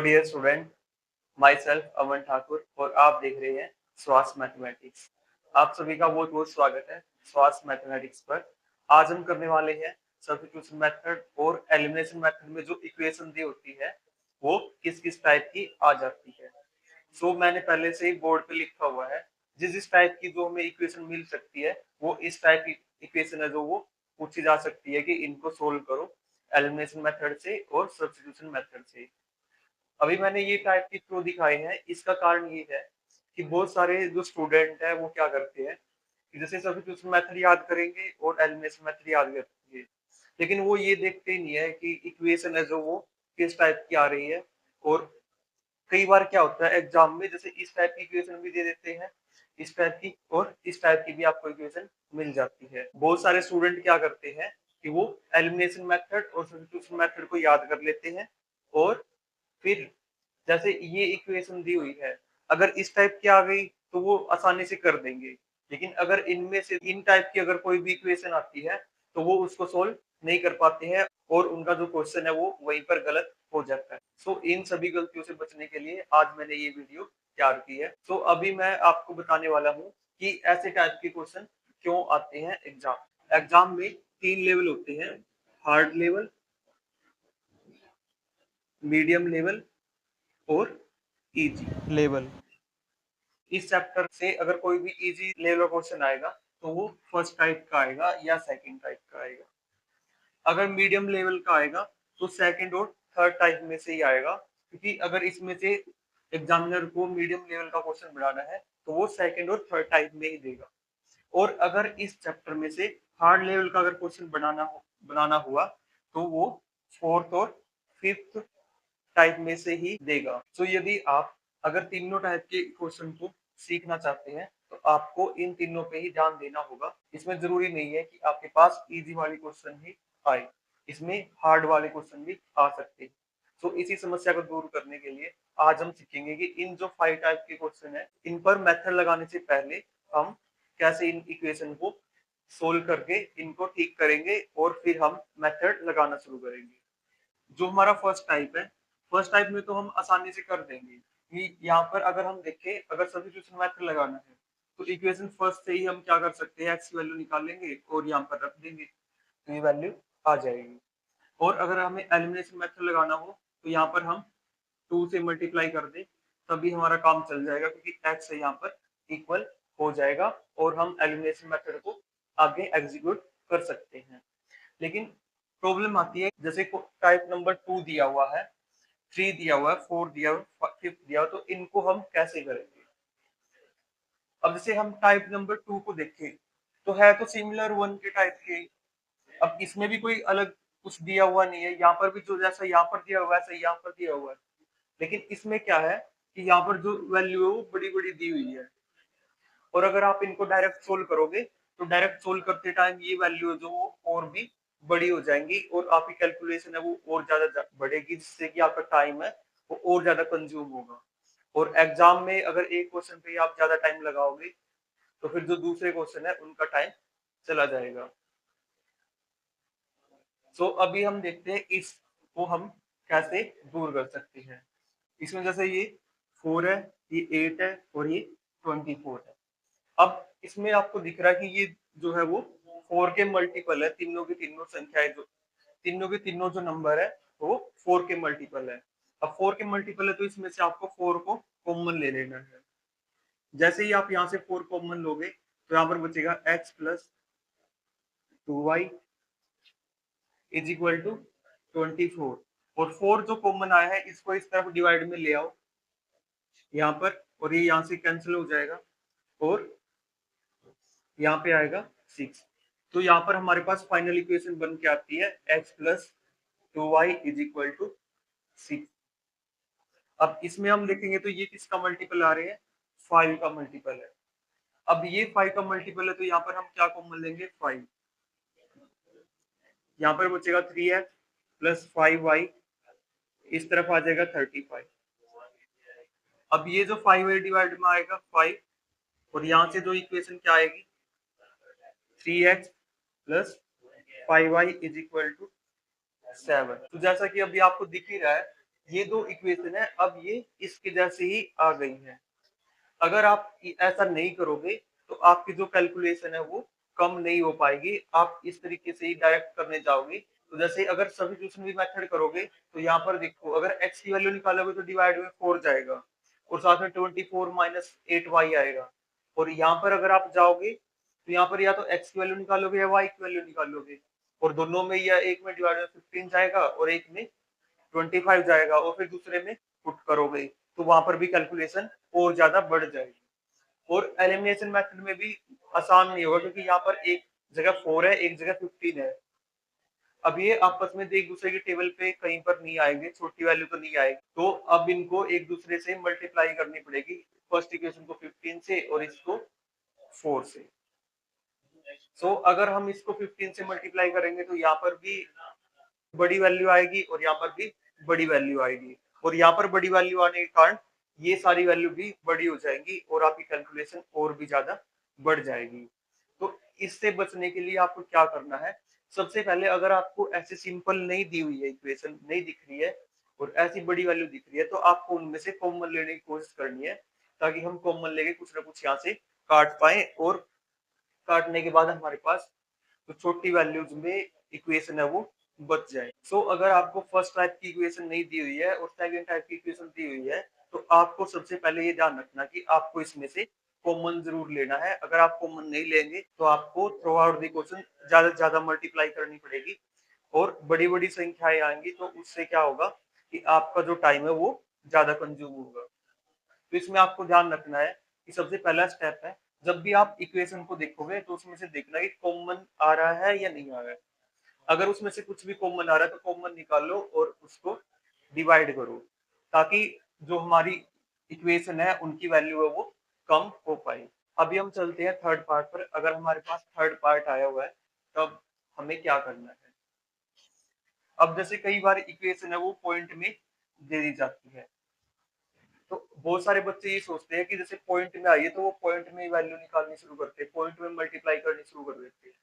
Dear student, my self अमन ठाकुर और आप देख रहे हैं स्वास्थ्य मैथमेटिक्स। आप सभी का बहुत बहुत स्वागत है स्वास्थ्य मैथमेटिक्स पर। आज हम करने वाले हैं सब्स्टिट्यूशन मेथड और एलिमिनेशन मेथड में जो इक्वेशन दी होती है वो किस किस टाइप की आ जाती है। मैंने पहले से ही बोर्ड पे लिखा हुआ है जिस जिस टाइप की जो हमें इक्वेशन मिल सकती है वो इस टाइप की इक्वेशन है जो वो पूछी जा सकती है कि इनको सोल्व करो एलिमिनेशन मेथड से और सब्स्टिट्यूशन मेथड से। अभी मैंने ये टाइप की क्यों दिखाए हैं, इसका कारण ये है कि बहुत सारे जो स्टूडेंट है वो क्या करते हैं कि जैसे सब्स्टिट्यूशन मेथड याद करेंगे और एलिमिनेशन मेथड याद करेंगे, लेकिन वो ये देखते ही नहीं है कि इक्वेशन है जो वो किस टाइप की आ रही है। और कई बार क्या होता है एग्जाम में जैसे इस टाइप की इक्वेशन भी दे देते हैं, इस टाइप की और इस टाइप की भी आपको इक्वेशन मिल जाती है। बहुत सारे स्टूडेंट क्या करते हैं कि वो एलिमिनेशन मेथड और सब्स्टिट्यूशन मेथड को याद कर लेते हैं और फिर जैसे ये इक्वेशन दी हुई है, अगर इस टाइप की आ गई तो वो आसानी से कर देंगे, लेकिन अगर इनमें से इन टाइप की अगर कोई भी इक्वेशन आती है तो वो उसको सोल्व नहीं कर पाते हैं और उनका जो क्वेश्चन है वो वहीं पर गलत हो जाता है। इन सभी गलतियों से बचने के लिए आज मैंने ये वीडियो तैयार की है। अभी मैं आपको बताने वाला हूँ कि ऐसे टाइप के क्वेश्चन क्यों आते हैं एग्जाम में। 3 लेवल होते हैं, हार्ड लेवल, मीडियम लेवल और इजी लेवल। इस चैप्टर से अगर कोई भी इजी लेवल का क्वेश्चन आएगा तो वो फर्स्ट टाइप का आएगा या सेकंड टाइप का आएगा। अगर मीडियम लेवल का आएगा तो सेकंड और थर्ड टाइप में से ही आएगा, क्योंकि अगर इसमें से एग्जामिनर को मीडियम लेवल का क्वेश्चन बनाना है तो वो सेकंड और थर्ड टाइप में ही देगा। और अगर इस चैप्टर में से हार्ड लेवल का अगर क्वेश्चन बनाना हुआ तो वो फोर्थ और फिफ्थ टाइप में से ही देगा। यदि आप अगर तीनों टाइप के क्वेश्चन को सीखना चाहते हैं तो आपको इन तीनों पे ही ध्यान देना होगा। इसमें जरूरी नहीं है कि आपके पास इजी वाले क्वेश्चन ही आए, इसमें हार्ड वाले क्वेश्चन भी आ सकते हैं। इसी समस्या को दूर करने के लिए आज हम सीखेंगे कि इन जो 5 टाइप के क्वेश्चन है इन पर मेथड लगाने से पहले हम कैसे इन इक्वेशन को सोल्व करके इनको ठीक करेंगे और फिर हम मेथड लगाना शुरू करेंगे। जो हमारा फर्स्ट टाइप है, फर्स्ट टाइप में तो हम आसानी से कर देंगे कि यहाँ पर अगर हम देखें, अगर सब्स्टिट्यूशन मेथड लगाना है तो इक्वेशन फर्स्ट से ही हम क्या कर सकते हैं, एक्स की वैल्यू निकाल लेंगे और यहाँ पर रख देंगे तो ये वैल्यू आ जाएगी। और अगर हमें एलिमिनेशन मेथड लगाना हो तो यहाँ पर हम 2 से मल्टीप्लाई कर दें तभी हमारा काम चल जाएगा, क्योंकि एक्स यहाँ पर इक्वल हो जाएगा और हम एलिमिनेशन मेथड को आगे एग्जीक्यूट कर सकते हैं। लेकिन प्रॉब्लम आती है जैसे टाइप नंबर 2 दिया हुआ है, 3 दिया हुआ है, 4 दिया हुआ है, 5 दिया हुआ, तो इनको हम कैसे करेंगे। अब जैसे हम टाइप नंबर 2 को देखें तो है तो सिमिलर 1 के टाइप के। अब इसमें भी कोई अलग कुछ दिया हुआ नहीं है, यहाँ पर भी जो जैसा यहाँ पर दिया हुआ है वैसा यहाँ पर दिया हुआ है, लेकिन इसमें क्या है कि यहाँ पर जो वैल्यू है वो बड़ी बड़ी दी हुई है और अगर आप इनको डायरेक्ट सोल्व करोगे तो डायरेक्ट सोल्व करते टाइम ये वैल्यू जो और भी बड़ी हो जाएंगी और आपकी कैलकुलेशन है वो और ज्यादा बढ़ेगी, जिससे कि आपका टाइम है वो और ज्यादा कंज्यूम होगा। और एग्जाम में अगर एक क्वेश्चन पे आप ज्यादा टाइम लगाओगे तो फिर जो दूसरे क्वेश्चन है उनका टाइम चला जाएगा। अभी हम देखते हैं इसको हम कैसे दूर कर सकते हैं। इसमें जैसे ये 4 है, ये 8 है और ये 24 है। अब इसमें आपको दिख रहा है कि ये जो है वो 4 के मल्टीपल है, तीनों की तीनों संख्याएं जो तीनों के तीनों जो नंबर है वो 4 के मल्टीपल है। अब 4 के मल्टीपल है तो इसमें से आपको 4 को कॉमन ले लेना है। जैसे ही आप यहाँ से 4 कॉमन लोगे तो यहाँ पर बचेगा x plus 2y is equal to 24। और 4 जो कॉमन आया है इसको इस तरफ डिवाइड में ले आओ यहाँ पर, और ये यहाँ से कैंसिल हो जाएगा और यहाँ पे आएगा 6। तो यहाँ पर हमारे पास फाइनल इक्वेशन बन के आती है x plus 2y is equal to 6। अब इसमें हम देखेंगे तो ये किसका मल्टीपल आ रहे हैं, 5 का मल्टीपल है। अब ये 5 का मल्टीपल है तो यहाँ पर हम क्या कॉमन लेंगे, 5। यहाँ पर बचेगा 3x प्लस 5y, इस तरफ आ जाएगा 35। अब ये जो 5 डिवाइड में आएगा 5 और यहाँ से जो इक्वेशन क्या आएगी 3x plus 5y is equal to 7। तो जैसा कि अभी आपको दिख ही रहा है ये दो इक्वेशन है, अब ये इसके जैसे ही आ गई है। अगर आप ऐसा नहीं करोगे तो आपकी जो कैलकुलेशन है वो कम नहीं हो पाएगी। आप इस तरीके से ही डायरेक्ट करने जाओगे, तो जैसे अगर सब्स्टिट्यूशन भी मेथड करोगे तो यहाँ पर देखो, अगर x की वैल्यू निकालोगे तो डिवाइड में 4 जाएगा और साथ में 24 माइनस 8y आएगा। और यहाँ पर अगर आप जाओगे तो यहाँ पर या तो x की वैल्यू निकालोगे या y की वैल्यू निकालोगे, और दोनों में या एक में डिवाइड में 15 जाएगा और एक में 25 जाएगा, और फिर दूसरे में पुट करोगे तो वहां पर भी कैलकुलेशन और ज्यादा बढ़ जाएगी। और एलिमिनेशन मेथड में भी आसान नहीं होगा, क्योंकि यहाँ पर एक जगह 4 है, एक जगह 15 है। अब ये आपस में एक दूसरे की टेबल पे कहीं पर नहीं आएंगे, छोटी वैल्यू तो नहीं आएगी, तो अब इनको एक दूसरे से मल्टीप्लाई करनी पड़ेगी। फर्स्ट इक्वेशन को 15 से और इसको 4 से। सो अगर हम इसको 15 से मल्टीप्लाई करेंगे तो यहाँ पर भी बड़ी वैल्यू आएगी और यहाँ पर भी बड़ी वैल्यू आएगी, और यहाँ पर बड़ी वैल्यू आने के कारण ये सारी वैल्यू भी बड़ी हो जाएंगी और आपकी कैलकुलेशन और भी ज्यादा बढ़ जाएगी। तो इससे बचने के लिए आपको क्या करना है, सबसे पहले अगर आपको ऐसे सिंपल नहीं दी हुई है, इक्वेशन नहीं दिख रही है और ऐसी बड़ी वैल्यू दिख रही है, तो आपको उनमें से कॉमन लेने की कोशिश करनी है, ताकि हम कॉमन लेके कुछ ना कुछ यहाँ से काट पाए, और काटने के बाद हमारे पास तो छोटी वैल्यूज में इक्वेशन है वो बच जाए। अगर आपको फर्स्ट टाइप की इक्वेशन नहीं दी हुई है और सेकंड टाइप की इक्वेशन दी हुई है, तो आपको सबसे पहले ये ध्यान रखना कि आपको इसमें से कॉमन जरूर लेना है। अगर आप कॉमन नहीं लेंगे तो आपको थ्रू आउट द क्वेश्चन ज्यादा से ज्यादा मल्टीप्लाई करनी पड़ेगी, और बड़ी बड़ी संख्याएं आएंगी, तो उससे क्या होगा कि आपका जो टाइम है वो ज्यादा कंज्यूम होगा। तो इसमें आपको ध्यान रखना है कि सबसे पहला स्टेप है, जब भी आप इक्वेशन को देखोगे तो उसमें से देखना कि कॉमन आ रहा है या नहीं आ रहा है। अगर उसमें से कुछ भी कॉमन आ रहा है तो कॉमन निकालो और उसको डिवाइड करो, ताकि जो हमारी इक्वेशन है उनकी वैल्यू है वो कम हो पाए। अभी हम चलते हैं थर्ड पार्ट पर। अगर हमारे पास थर्ड पार्ट आया हुआ है तब हमें क्या करना है। अब जैसे कई बार इक्वेशन है वो पॉइंट में दे दी जाती है, तो बहुत सारे बच्चे ये सोचते हैं कि जैसे पॉइंट में आई है तो वो पॉइंट में वैल्यू निकालनी शुरू करते हैं, पॉइंट में मल्टीप्लाई करनी शुरू कर देते हैं।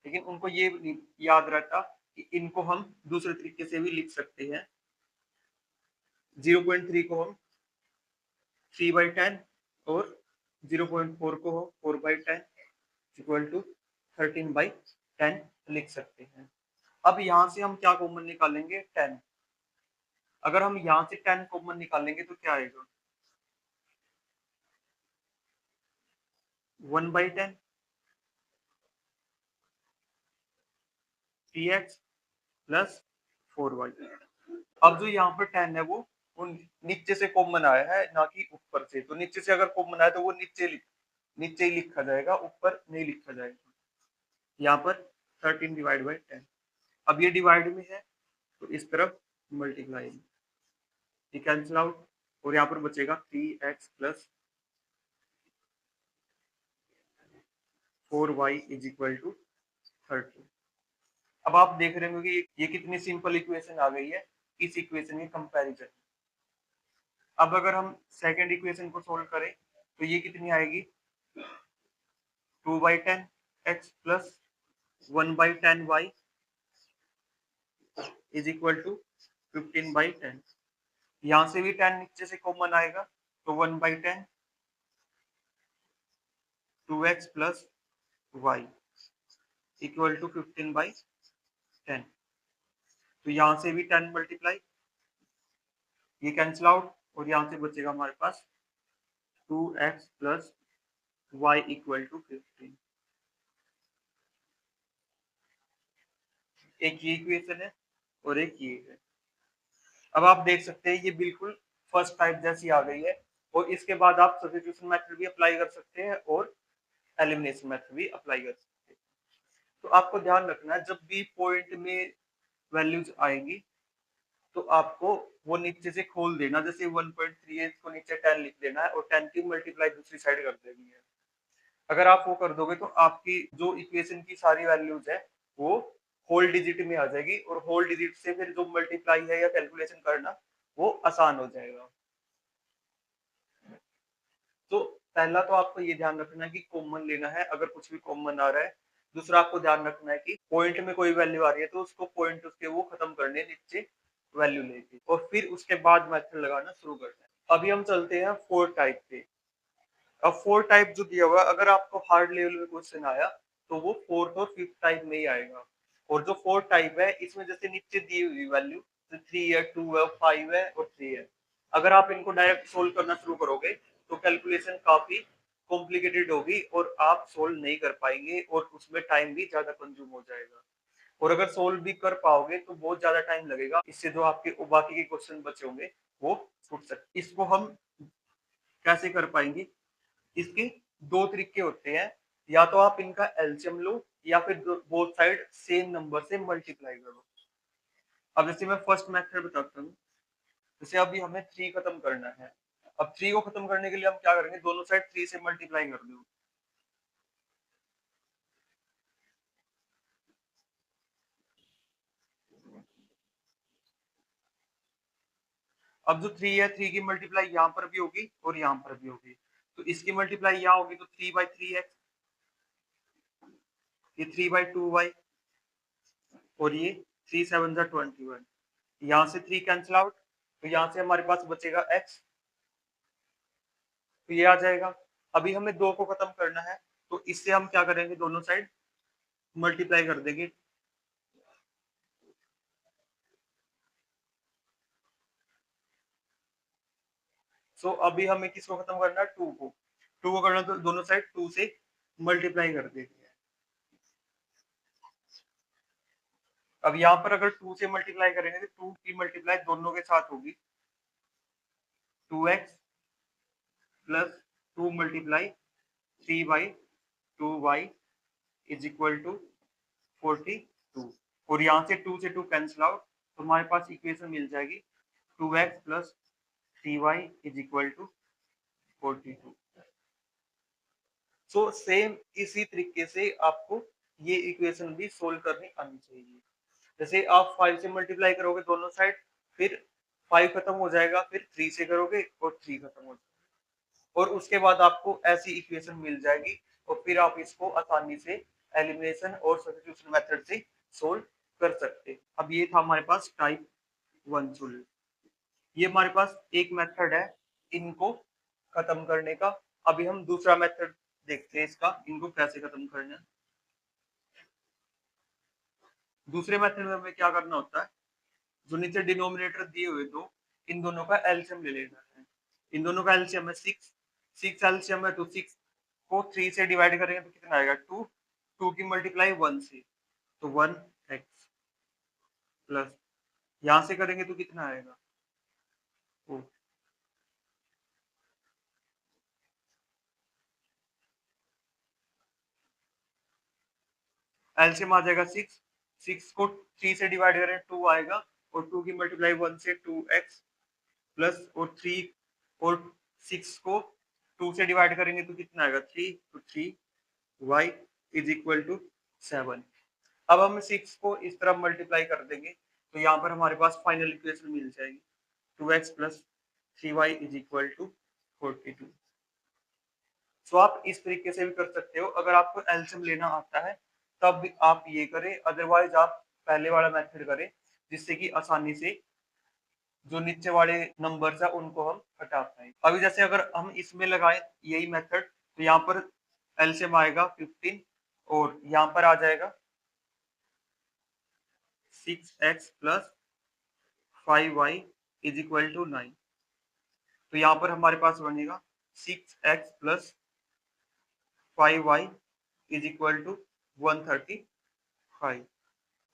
लेकिन उनको ये नहीं याद रहता कि इनको हम दूसरे तरीके से भी लिख सकते हैं। 0.3 को हम 3/10 और 0.4 को हम 4/10 इक्वल टू 13/10 लिख सकते हैं। अब यहाँ से हम क्या कॉमन निकालेंगे, 10। अगर हम यहाँ से 10 कॉमन निकालेंगे तो क्या आएगा, 1/10 3x प्लस 4y। अब जो यहाँ पर 10 है वो नीचे से कॉमन आया है, ना कि ऊपर से। तो नीचे से अगर कॉमन आया तो वो नीचे ही लिखा जाएगा, ऊपर नहीं लिखा जाएगा। यहाँ पर 13/10। अब ये डिवाइड में है तो इस तरफ मल्टीप्लाई में, ये कैंसिल आउट, और यहाँ पर बचेगा 3x plus 4y is equal to 30। अब आप देख रहे होंगे कि ये कितनी सिंपल इक्वेशन आ गई है इस इक्वेशन के कंपैरिजन। अब अगर हम सेकंड इक्वेशन को सोल्व करें तो ये कितनी आएगी, 2/10 x plus 1/10 y is equal to 15/10। यहाँ से भी 10 नीचे से कॉमन आएगा तो 1/10 2x plus y equal to 15/10। तो यहाँ से भी 10 मल्टीप्लाई, ये कैंसिल आउट, और यहाँ से बचेगा हमारे पास 2x plus y equal to 15। एक ये इक्वेशन है और एक ये है। अब आप देख सकते हैं ये बिल्कुल फर्स्ट टाइप जैसी आ गई है, और इसके बाद आप सब्स्टिट्यूशन मेथड भी अप्लाई कर सकते हैं और एलिमिनेशन मेथड भी अप्लाई कर सकते हैं। तो आपको ध्यान रखना है, जब भी पॉइंट में वैल्यूज आएंगी तो आपको वो नीचे से खोल देना। जैसे 1.3 है, इसको नीचे 10 लिख देना है और 10 की मल्टीप्लाई दूसरी साइड कर देनी है। अगर आप वो कर दोगे तो आपकी जो इक्वेशन की सारी वैल्यूज है वो होल डिजिट में आ जाएगी, और होल डिजिट से फिर जो मल्टीप्लाई है या कैलकुलेशन करना वो आसान हो जाएगा। तो पहला तो आपको ये ध्यान रखना है कि कॉमन लेना है अगर कुछ भी कॉमन आ रहा है। दूसरा आपको ध्यान रखना है कि पॉइंट में कोई वैल्यू आ रही है तो उसको पॉइंट उसके वो खत्म करने नीचे वैल्यू लेके और फिर उसके बाद मेथड लगाना शुरू करना है। अभी हम चलते हैं फोर्थ टाइप पे। अब फोर्थ टाइप जो दिया हुआ है, अगर आपको हार्ड लेवल में क्वेश्चन आया तो वो फोर्थ और फिफ्थ टाइप में ही आएगा। और जो फोर्थ टाइप है इसमें जैसे नीचे दी हुई वैल्यू तो 3 है, 2 है, 5 है और 3 है। अगर आप इनको डायरेक्ट सोल्व करना शुरू करोगे तो कैलकुलेशन काफी कॉम्प्लिकेटेड होगी और आप सोल्व नहीं कर पाएंगे और उसमें टाइम भी ज्यादा कंज्यूम हो जाएगा। और अगर सोल्व भी कर पाओगे तो बहुत ज्यादा टाइम लगेगा, इससे जो आपके बाकी के क्वेश्चन बचे होंगे वो छूट सकते। इसको हम कैसे कर पाएंगे? इसके दो तरीके होते हैं, या तो आप इनका एलसीएम लो या फिर बोथ साइड सेम नंबर से मल्टीप्लाई करो। अब जैसे मैं फर्स्ट मेथड बताता हूँ। जैसे अभी हमें 3 खत्म करना है। अब 3 को खत्म करने के लिए हम क्या करेंगे, दोनों साइड 3 से मल्टीप्लाई कर दो। अब जो 3 है, 3 की मल्टीप्लाई यहाँ पर भी होगी और यहाँ पर भी होगी। तो इसकी मल्टीप्लाई यहाँ होगी तो 3/3x, ये 3/2y और ये 3 7 21। यहाँ से 3 कैंसिल आउट, तो यहाँ से हमारे पास बचेगा x, तो ये आ जाएगा। अभी हमें 2 को खत्म करना है तो इससे हम क्या करेंगे, दोनों साइड मल्टीप्लाई कर देंगे। सो अभी हमें किसको खत्म करना है, 2 को। 2 को करना तो दोनों साइड 2 से मल्टीप्लाई कर देंगे। अब यहाँ पर अगर 2 से मल्टीप्लाई करेंगे तो 2 की मल्टीप्लाई दोनों के साथ होगी, 2x plus 2 multiply 3/2y is equal to 42। और यहाँ से 2 से 2 कैंसिल आउट, तो हमारे पास इक्वेशन मिल जाएगी 2x plus 3y is equal to 42। So same इसी तरीके से आपको ये इक्वेशन भी सोल्व करनी आनी चाहिए। जैसे आप 5 से मल्टीप्लाई करोगे दोनों साइड, फिर 5 खत्म हो जाएगा, फिर 3 से करोगे और 3 खत्म हो जाएगा, और उसके बाद आपको ऐसी इक्वेशन मिल जाएगी और फिर आप इसको आसानी से एलिमिनेशन और सब्स्टिट्यूशन मेथड से सोल्व कर सकते। अब ये था हमारे पास टाइप 1 सोल्यूशन। ये हमारे पास एक मेथड है इनको खत्म करने का। अभी हम दूसरा मेथड देखते हैं इसका, इनको कैसे खत्म करना है। दूसरे मेथड में हमें क्या करना होता है, जो नीचे डिनोमिनेटर दिए हुए दो, इन दोनों का एलसीएम ले लेना है। इन दोनों का एलसीएम है 6, 6 एलसीएम है तो 6 को 3 से डिवाइड करेंगे तो कितना आएगा, 2, 2 की मल्टीप्लाई 1 से तो 1x प्लस यहाँ से करेंगे तो कितना आएगा, वो एलसीएम आ जाएगा 6, 6 को 3 से डिवाइड करें 2 आएगा और 2 की मल्टीप्लाई 1 से 2x प्लस और 3 और 6 को 2 से डिवाइड करेंगे तो कितना आएगा 3, तो 3y इज इक्वल टू 7। अब हम 6 को इस तरह मल्टीप्लाई कर देंगे तो यहाँ पर हमारे पास फाइनल इक्वेशन मिल जाएगी 2x plus 3y is equal to 42। So आप इस तरीके से भी कर सकते हो, अगर आपको एलसीएम लेना आता है तब भी आप ये करें, अदरवाइज आप पहले वाला मेथड करें, जिससे कि आसानी से जो नीचे वाले नंबर्स है उनको हम हटा पाए। अभी जैसे अगर हम इसमें लगाएं यही मेथड, तो यहाँ पर एलसीएम आएगा 15 और यहाँ पर आ जाएगा 6x plus 5y is equal to 9। तो यहाँ पर हमारे पास बनेगा 6x plus 5y is equal to 135।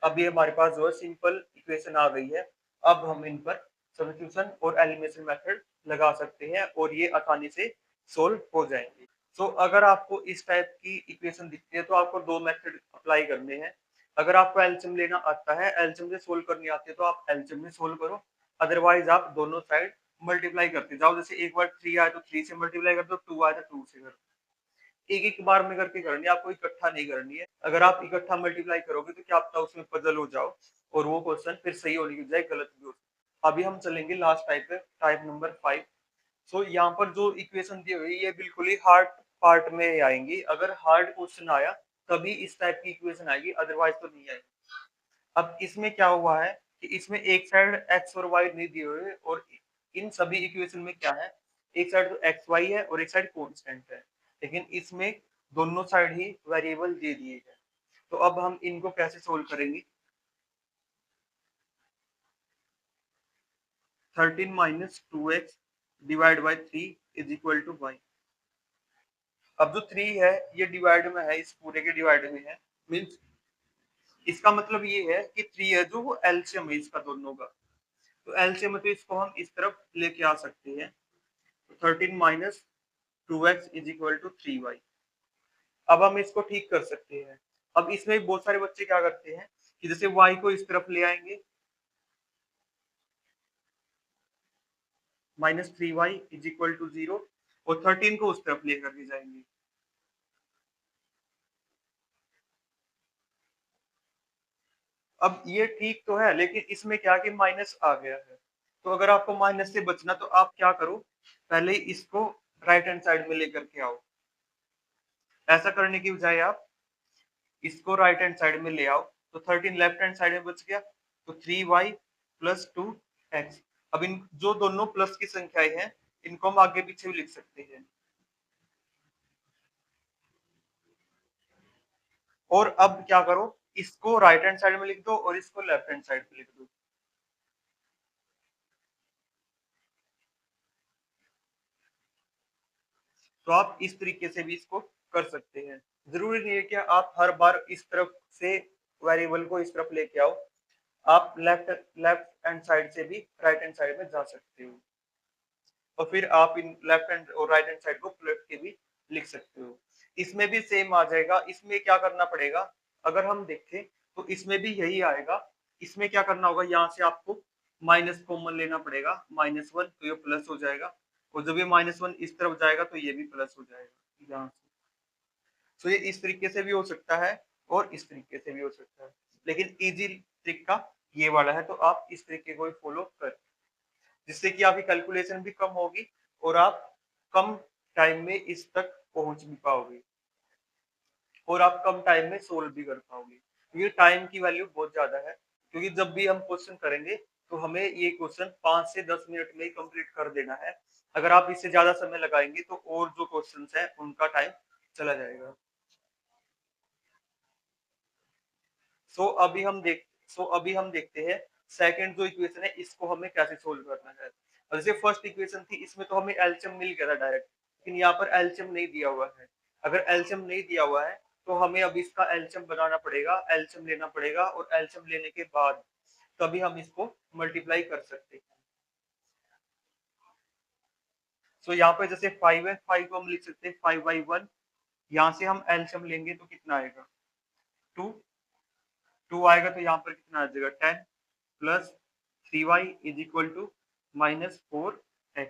अब ये हमारे पास जो है सिंपल इक्वेशन आ गई है। अब हम इन पर सब्स्टिट्यूशन और एलिमिनेशन मेथड लगा सकते हैं और ये आसानी से सोल्व हो जाएंगे। तो अगर आपको इस टाइप की इक्वेशन दिखती है तो आपको दो मेथड अप्लाई करने हैं। अगर आपको एलसीएम लेना आता है, एलसीएम से सोल्व करनी आती है तो आप एलसीएम में सोल्व करो, अदरवाइज आप दोनों साइड मल्टीप्लाई करते जाओ। जैसे एक बार 3 आए तो 3 से मल्टीप्लाई कर दो, 2 आए तो 2 से कर दो। एक एक बार में करके करनी है, आपको इकट्ठा नहीं करनी है। अगर आप इकट्ठा मल्टीप्लाई करोगे तो क्या पता उसमें पजल हो जाओ और वो क्वेश्चन फिर सही होने की बजाय गलत भी हो। अभी हम चलेंगे लास्ट टाइप पे, टाइप नंबर 5। सो यहाँ पर जो इक्वेशन दी हुई है ये बिल्कुल ही हार्ड पार्ट में आएंगी। अगर हार्ड क्वेश्चन आया तभी इस टाइप की इक्वेशन आएगी, अदरवाइज तो नहीं आएगी। अब इसमें क्या हुआ है, कि इसमें एक साइड एक्स और वाई नहीं दिए हुए और इन सभी इक्वेशन में क्या है, एक साइड तो एक्स वाई है और एक साइड कांस्टेंट है, लेकिन इसमें दोनों साइड ही वेरिएबल दे दिए हैं। तो अब हम इनको कैसे सोल्व करेंगे? 13 minus 2x divide by 3 is equal to y। अब जो 3 है ये डिवाइड में है, इस पूरे के डिवाइड में है, मीन्स इसका मतलब ये है कि 3 है जो वो एलसीएम है इसका दोनों का, तो एलसीएम है तो इसको हम इस तरफ लेके आ सकते हैं। 13 minus 2x is equal to 3y। अब हम इसको ठीक कर सकते हैं। अब इसमें बहुत सारे बच्चे क्या करते हैं कि जैसे y को इस तरफ ले आएंगे, minus 3y is equal to 0, और 13 को उस तरफ लेकर के जाएंगे। अब ये ठीक तो है, लेकिन इसमें क्या कि माइनस आ गया है, तो अगर आपको माइनस से बचना तो आप क्या करो, पहले इसको राइट हैंड साइड में लेकर के आओ। ऐसा करने की बजाय आप इसको राइट हैंड साइड में ले आओ, तो 13 लेफ्ट हैंड साइड में बच गया, तो 3y प्लस 2x। अब इन जो दोनों प्लस की संख्याएं हैं इनको हम आगे पीछे भी लिख सकते हैं, और अब क्या करो, इसको राइट हैंड साइड में लिख दो और इसको लेफ्ट हैंड साइड में लिख दो। तो आप इस तरीके से भी इसको कर सकते हैं। जरूरी नहीं है कि आप हर बार इस तरफ से वेरिएबल को इस तरफ लेके आओ, आप लेफ्ट लेफ्ट हैंड साइड से भी राइट हैंड साइड में जा सकते हो, और फिर आप इन लेफ्ट हैंड और राइट हैंड साइड को पलट के भी लिख सकते हो। इसमें भी सेम आ जाएगा। इसमें क्या करना पड़ेगा, अगर हम देखें तो इसमें भी यही आएगा। इसमें क्या करना होगा, यहाँ से आपको माइनस कॉमन लेना पड़ेगा, -1, तो ये प्लस हो जाएगा, और जब ये -1 इस तरफ जाएगा तो ये भी प्लस हो जाएगा यहाँ से। तो ये इस तरीके से भी हो सकता है और इस तरीके से भी हो सकता है, लेकिन इजी ट्रिक का ये वाला है, तो आप इस तरीके को फॉलो कर, जिससे कि आपकी कैलकुलेशन भी कम होगी और आप कम टाइम में इस तक पहुंच भी पाओगे, और आप कम टाइम में सोल्व भी कर पाओगे, क्योंकि टाइम की वैल्यू बहुत ज्यादा है। क्योंकि जब भी हम क्वेश्चन करेंगे तो हमें ये क्वेश्चन 5 से 10 मिनट में ही कंप्लीट कर देना है। अगर आप इससे ज्यादा समय लगाएंगे तो और जो क्वेश्चन है उनका टाइम चला जाएगा। सो अभी हम देखते हैं सेकंड जो इक्वेशन है इसको हमें कैसे सोल्व करना है। और जैसे फर्स्ट इक्वेशन थी इसमें तो हमें एलसीएम मिल गया था डायरेक्ट, लेकिन यहाँ पर एलसीएम नहीं दिया हुआ है। अगर एलसीएम नहीं दिया हुआ है तो हमें अब इसका एलसीएम बनाना पड़ेगा, एलसीएम लेना पड़ेगा, और एलसीएम लेने के बाद तभी हम इसको मल्टीप्लाई कर सकते हैं। सो यहाँ पे जैसे 5 है, 5 को हम लिख सकते हैं 5/1। यहाँ से हम एलसीएम लेंगे तो कितना आएगा, 2। 2 आएगा तो यहाँ पर कितना आ जाएगा, 10 plus 3y is equal to -4x।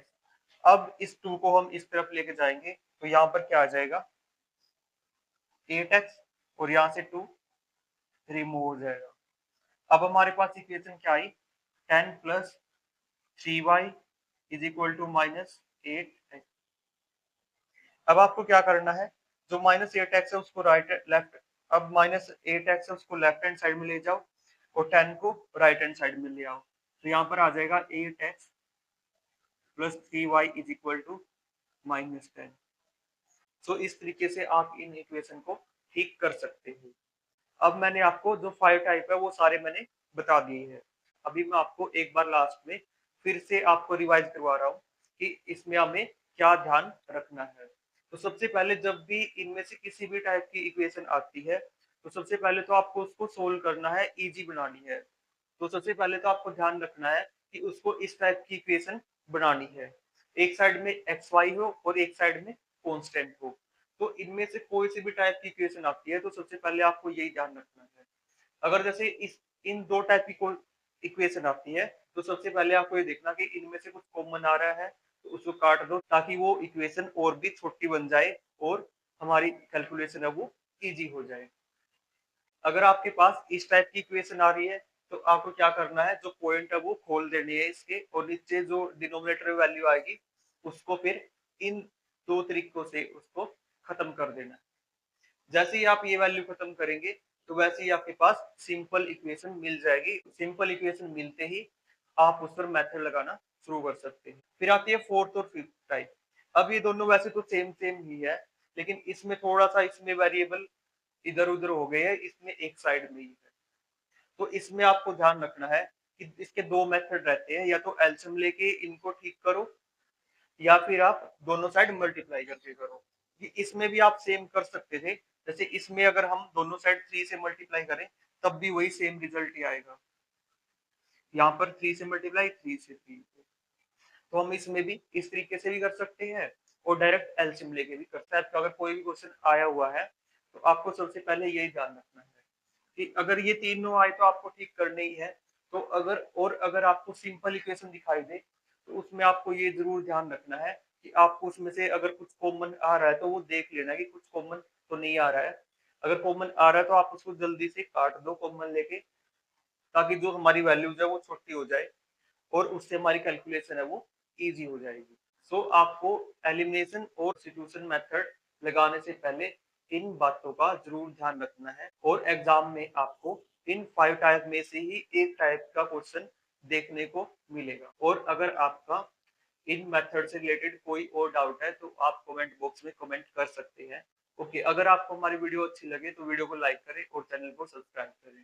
अब इस 2 को हम इस तरफ लेके जाएंगे तो यहाँ पर क्या आ जाएगा, 8x, और यहाँ से 2 रिमूव हो जाएगा। अब हमारे पास इक्वेशन क्या आई, 10 plus 3y is equal to -8x। अब आपको क्या करना है, जो -8x है उसको राइट लेफ्ट, अब -8x है उसको लेफ्ट हैंड साइड में ले जाओ और 10 को राइट हैंड साइड में ले आओ, तो यहाँ पर आ जाएगा 8x plus 3y is equal to -10। So इस तरीके से आप इन इक्वेशन को ठीक कर सकते हो। अब मैंने आपको जो 5 टाइप है वो सारे मैंने बता दिए हैं। अभी मैं आपको एक बार लास्ट में फिर से आपको रिवाइज करवा रहा हूँ कि इसमें हमें क्या ध्यान रखना है। तो सबसे पहले जब भी इनमें से किसी भी टाइप की इक्वेशन आती है तो सबसे पहले तो आपको उसको सोल्व करना है, इजी बनानी है। तो सबसे पहले तो आपको ध्यान रखना है कि उसको इस टाइप की इक्वेशन बनानी है, एक साइड में एक्स वाई हो और एक साइड में कांस्टेंट हो। तो इनमें से कोई सी भी टाइप की इक्वेशन आती है तो सबसे पहले आपको यही ध्यान रखना है। अगर जैसे इस इन दो टाइप की कोई इक्वेशन आती है तो सबसे पहले आपको ये देखना कि इनमें से कुछ कॉमन आ रहा है तो उसको काट दो, ताकि वो इक्वेशन और भी छोटी बन जाए और हमारी कैलकुलेशन है वो इजी हो जाए। अगर आपके पास इस टाइप की इक्वेशन आ रही है तो आपको क्या करना है, जो पॉइंट है वो खोल देनी है इसके, और नीचे जो डिनोमिनेटर वैल्यू आएगी उसको फिर इन दो तरीकों से उसको खत्म कर देना है। जैसे ही आप ये वैल्यू खत्म करेंगे तो वैसे ही आपके पास सिंपल इक्वेशन मिल जाएगी। सिंपल इक्वेशन मिलते ही आप उस पर मेथड लगाना शुरू कर सकते हैं। फिर आती है फोर्थ और फिफ्थ टाइप। अब ये दोनों वैसे तो सेम सेम ही है, लेकिन इसमें थोड़ा सा इसमें वेरिएबल इधर उधर हो गए हैं, इसमें एक साइड में ही है। तो इसमें आपको ध्यान रखना है कि इसके दो मेथड रहते हैं, या तो एलसीएम लेके इनको ठीक करो, या फिर आप दोनों साइड मल्टीप्लाई करके करो। ये इसमें भी आप सेम कर सकते थे, जैसे इसमें अगर हम दोनों साइड 3 से मल्टीप्लाई करें तब भी वही सेम रिजल्ट ही आएगा। यहाँ पर 3 से मल्टीप्लाई, 3 से 3 से। तो हम इसमें भी इस तरीके से भी कर सकते हैं और डायरेक्ट एलसीएम लेके भी कर सकते हैं। तो अगर कोई भी क्वेश्चन आया हुआ है तो आपको सबसे पहले यही ध्यान रखना है कि अगर ये तीनों आए तो आपको ठीक करने ही है। तो अगर आपको सिंपल इक्वेशन दिखाई दे तो उसमें आपको ये जरूर ध्यान रखना है कि आपको उसमें से अगर कुछ कॉमन आ रहा है तो वो देख लेना कि कुछ कॉमन तो नहीं आ रहा है। अगर कॉमन आ रहा है तो आप उसको जल्दी से काट दो कॉमन लेके, ताकि जो हमारी वैल्यूज है वो छोटी हो जाए और उससे हमारी कैलकुलेशन है वो इजी हो जाएगी। सो आपको एलिमिनेशन और सब्स्टिट्यूशन मेथड लगाने से पहले इन बातों का जरूर ध्यान रखना है, और एग्जाम में आपको इन 5 टाइप में से ही एक टाइप का क्वेश्चन देखने को मिलेगा। और अगर आपका इन मेथड से रिलेटेड कोई और डाउट है तो आप कमेंट बॉक्स में कमेंट कर सकते हैं। ओके, अगर आपको हमारी वीडियो अच्छी लगे तो वीडियो को लाइक करें और चैनल को सब्सक्राइब करें।